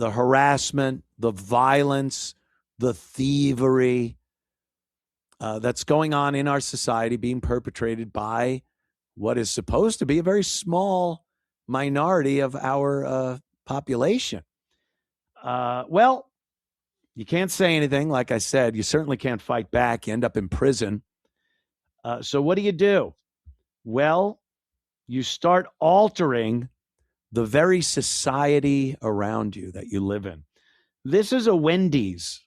the harassment, the violence, the thievery that's going on in our society being perpetrated by what is supposed to be a very small minority of our population. Well, you can't say anything. Like I said, you certainly can't fight back. You end up in prison. So what do? Well, you start altering the very society around you that you live in. This is a Wendy's.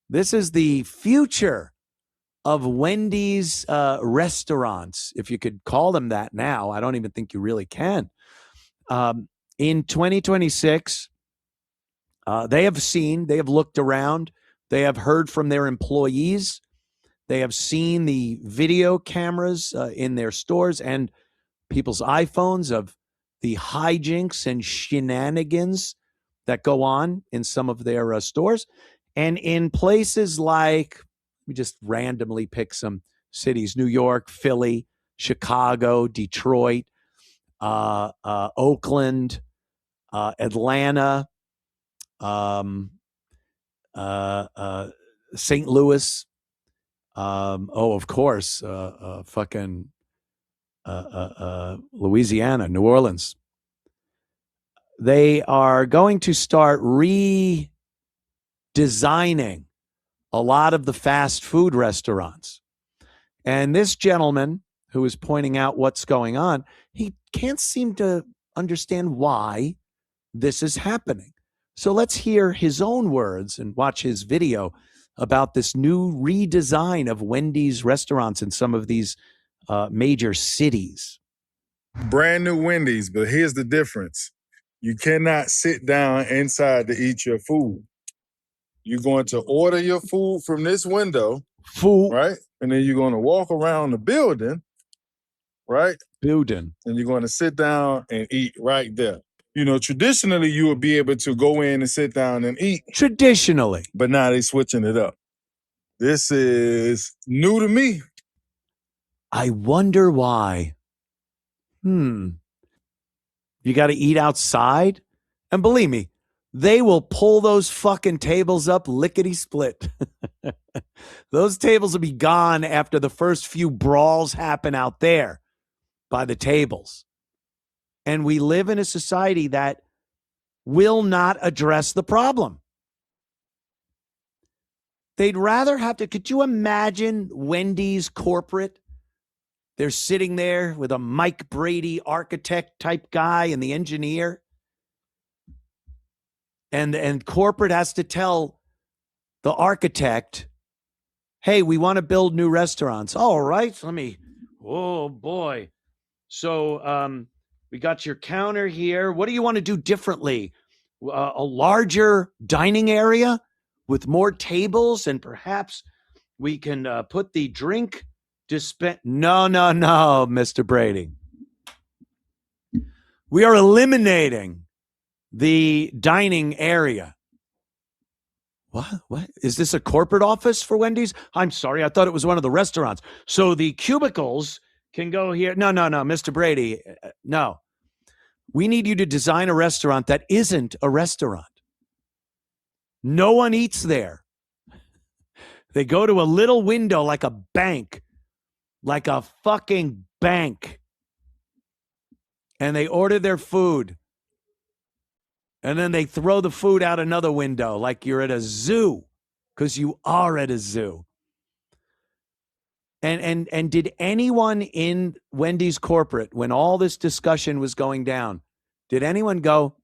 This is the future of Wendy's restaurants, if you could call them that now. I don't even think you really can. In 2026, they have looked around, they have heard from their employees, they have seen the video cameras in their stores and people's iPhones of the hijinks and shenanigans that go on in some of their stores. And in places like, we just randomly pick some cities: New York, Philly, Chicago, Detroit, Oakland, Atlanta, St. Louis. Of course, fucking Louisiana, New Orleans. They are going to start redesigning a lot of the fast food restaurants. And this gentleman who is pointing out what's going on, he can't seem to understand why this is happening. So let's hear his own words and watch his video about this new redesign of Wendy's restaurants in some of these major cities. Brand new Wendy's, but here's the difference. You cannot sit down inside to eat your food. You're going to order your food from this window, right? And then you're going to walk around the building, right? Building. And you're going to sit down and eat right there. You know, traditionally, you would be able to go in and sit down and eat. Traditionally. But now they're switching it up. This is new to me. I wonder why. You got to eat outside? And believe me, they will pull those fucking tables up lickety-split. Those tables will be gone after the first few brawls happen out there by the tables. And we live in a society that will not address the problem. They'd rather have to, could you imagine Wendy's corporate? They're sitting there with a Mike Brady architect type guy and the engineer. And corporate has to tell the architect, hey, we want to build new restaurants. All right, oh boy. So we got your counter here. What do you want to do differently? A larger dining area with more tables, and perhaps we can put the drink dispense. No, Mr. Brady. We are eliminating the dining area. What? Is this a corporate office for Wendy's? I'm sorry, I thought it was one of the restaurants. So the cubicles can go here. No, Mr. Brady. No. We need you to design a restaurant that isn't a restaurant. No one eats there. They go to a little window like a bank, like a fucking bank, and they order their food. And then they throw the food out another window like you're at a zoo, because you are at a zoo. And did anyone in Wendy's corporate, when all this discussion was going down, did anyone go,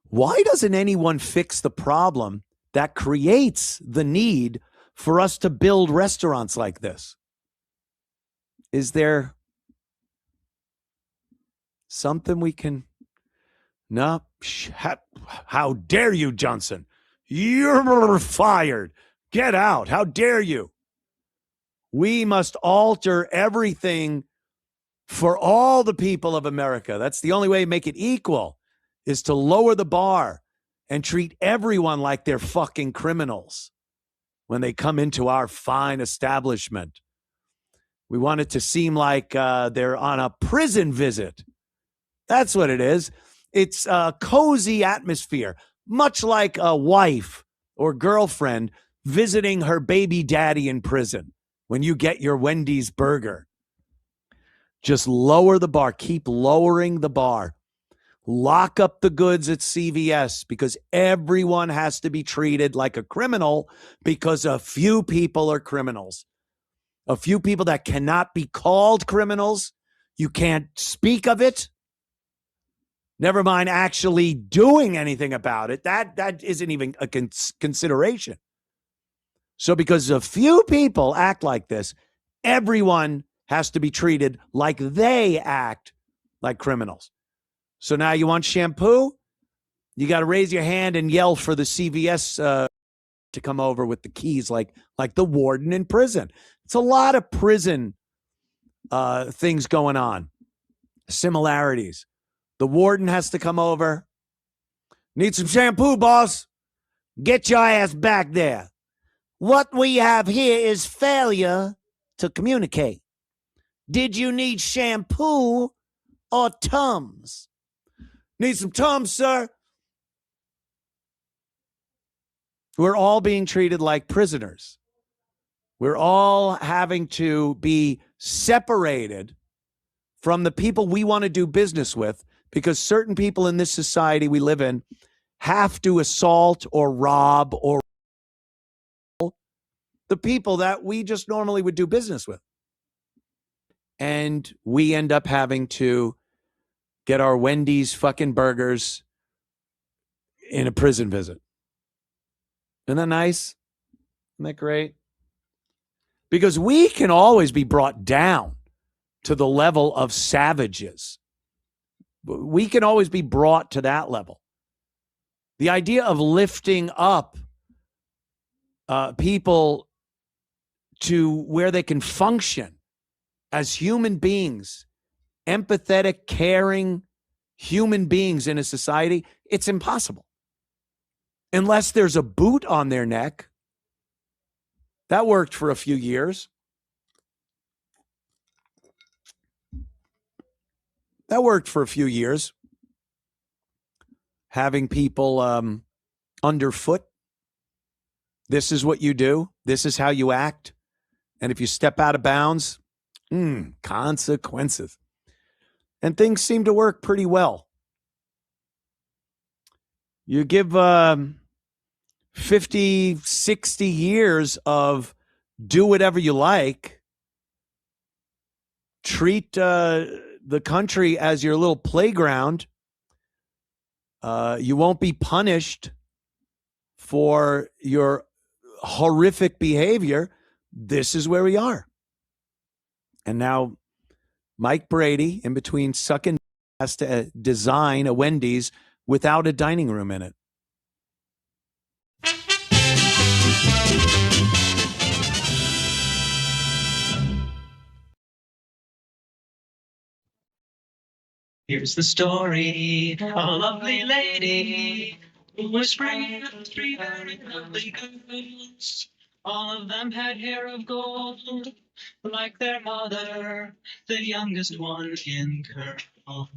why doesn't anyone fix the problem that creates the need for us to build restaurants like this? Is there something we can... No, how dare you, Johnson? You're fired. Get out. How dare you? We must alter everything for all the people of America. That's the only way to make it equal, is to lower the bar and treat everyone like they're fucking criminals when they come into our fine establishment. We want it to seem like they're on a prison visit. That's what it is. It's a cozy atmosphere, much like a wife or girlfriend visiting her baby daddy in prison when you get your Wendy's burger. Just lower the bar. Keep lowering the bar. Lock up the goods at CVS because everyone has to be treated like a criminal because a few people are criminals. A few people that cannot be called criminals. You can't speak of it. Never mind actually doing anything about it. That isn't even a consideration. So because a few people act like this, everyone has to be treated like they act like criminals. So now you want shampoo? You got to raise your hand and yell for the CVS to come over with the keys, like the warden in prison. It's a lot of prison things going on, similarities. The warden has to come over. Need some shampoo, boss? Get your ass back there. What we have here is failure to communicate. Did you need shampoo or Tums? Need some Tums, sir? We're all being treated like prisoners. We're all having to be separated from the people we want to do business with because certain people in this society we live in have to assault or rob or the people that we just normally would do business with. And we end up having to get our Wendy's fucking burgers in a prison visit. Isn't that nice? Isn't that great? Because we can always be brought down to the level of savages. We can always be brought to that level. The idea of lifting up people to where they can function as human beings, empathetic, caring human beings in a society, it's impossible. Unless there's a boot on their neck. That worked for a few years. Having people underfoot. This is what you do. This is how you act. And if you step out of bounds, consequences. And things seem to work pretty well. You give 50, 60 years of do whatever you like, treat the country as your little playground. You won't be punished for your horrific behavior. This is where we are. And now Mike Brady, in between sucking, has to design a Wendy's without a dining room in it. Here's the story of a lovely lady who was bringing up three very lovely girls. All of them had hair of gold, like their mother, the youngest one in curls.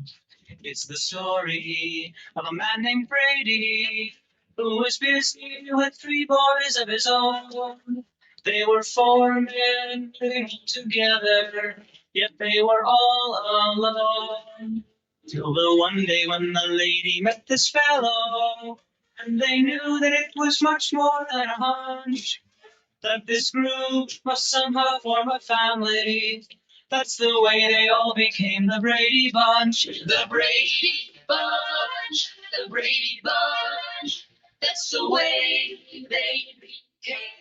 It's the story of a man named Brady who was busy with three boys of his own. They were four men living together, yet they were all alone. Till the one day when the lady met this fellow, and they knew that it was much more than a hunch, that this group must somehow form a family. That's the way they all became the Brady Bunch. The Brady Bunch, the Brady Bunch. That's the way they became